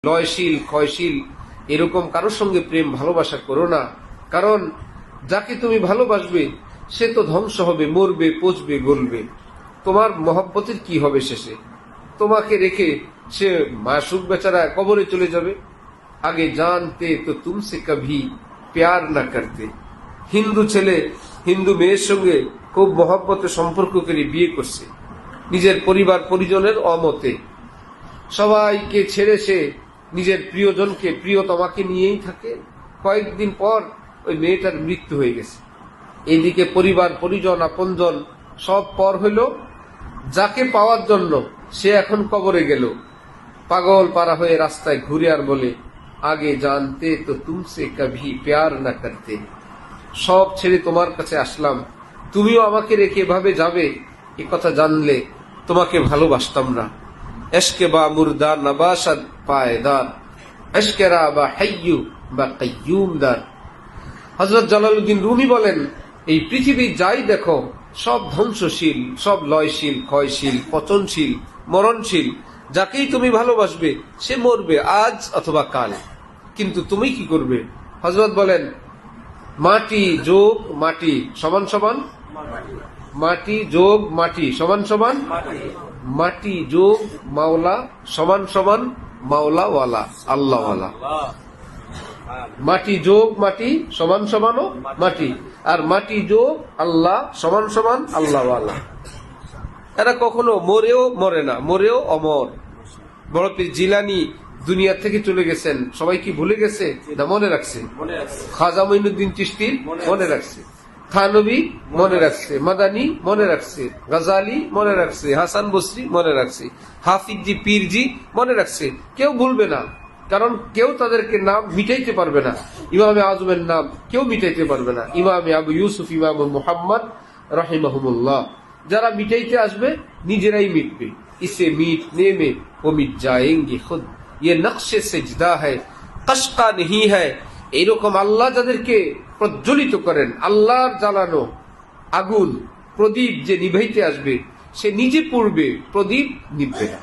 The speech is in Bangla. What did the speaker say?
লয়শীল ক্ষয়শীল এরকম কারোর সঙ্গে প্রেম ভালোবাসা করো না। কারণ যাকে তুমি ভালোবাসবে সে তো ধ্বংস হবে, মরবে, পচবে, গলবে। তোমার মহব্বতের কি হবে শেষে? তোমাকে রেখে সে মাসুক বেচারা কবরে চলে যাবে। আগে জানতে তো তুমসে কভি প্যার না করতে। হিন্দু ছেলে হিন্দু মেয়ের সঙ্গে খুব মহব্বতে সম্পর্ক করে বিয়ে করছে, নিজের পরিবার পরিজনের অমতে। সবাইকে ছেড়ে সে নিজের প্রিয়জনকে, প্রিয়তমাকে নিয়েই থাকে। কয়েকদিন পর ওই মেয়েটার মৃত্যু হয়ে গেছে। এইদিকে পরিবার পরিজন আপনজন সব পর হইল। যাকে পাওয়ার জন্য সে এখন কবরে গেল। পাগল পারা হয়ে রাস্তায় ঘুরে আর বলে, আগে জানতে তো তুমসে কভি প্যার না করতে। সব ছেড়ে তোমার কাছে আসলাম, তুমিও আমাকে রেখে এভাবে যাবে, এ কথা জানলে তোমাকে ভালোবাসতাম না। এশকে বা মুর্দা নবাসাদ পায়দার, এশকেরা বা হাইয়ু বা কাইয়ুমদার। হযরত জালালউদ্দিন রুমি বলেন, এই পৃথিবী যাই দেখো সব ধ্বংসশীল, সব লয়শীল, ক্ষয়শীল, পচনশীল, মরণশীল। যাকেই তুমি ভালোবাসবে সে মরবে আজ অথবা কাল, কিন্তু তুমি কি করবে? হযরত বলেন, মাটি যোগ মাটি সমান সমান মাটি যোগ মাটি সমান সমান মাটি যোগ মাওলা সমান সমান মাওলাওয়ালা, আল্লাহওয়ালা। মাটি যোগ মাটি সমান সমান মাটি, আর মাটি যোগ আল্লাহ সমান সমান আল্লাহওয়ালা। এরা কখনো মরেও মরে না, মরেও অমর। বড় পীর জিলানী দুনিয়া থেকে চলে গেছেন, সবাই কি ভুলে গেছে না মনে রাখছে? খাজা মঈনুদ্দিন চিশতি মনে রাখছে, থানবী মনে রাখছে, মাদানী মনে রাখছে, গাজালি মনে রাখছে, হাসান বসরি মনে রাখছে, হাফিজি পীরজি মনে রাখছে। কেউ ভুলবে না, কারণ কেউ তাদেরকে নাম মিটাইতে পারবে না। ইমামে আজমের নাম কেউ মিটাইতে পারবে না। ইমামে আবু ইউসুফ, ইমাম মুহাম্মদ রাহিমাহুমুল্লাহ, যারা মিটাইতে আসবে নিজেরাই মিটবে। ইসে মিটনে মে ও মিট যায়েঙ্গে খুদ, ये नक्शे सेजदा है कशका नहीं है। এইরকম আল্লাহ যাদেরকে প্রজ্বলিত করেন, আল্লাহর জ্বালানো আগুন প্রদীপ যে নিভাইতে আসবে সে নিজে পুড়বে, প্রদীপ নিভবে না।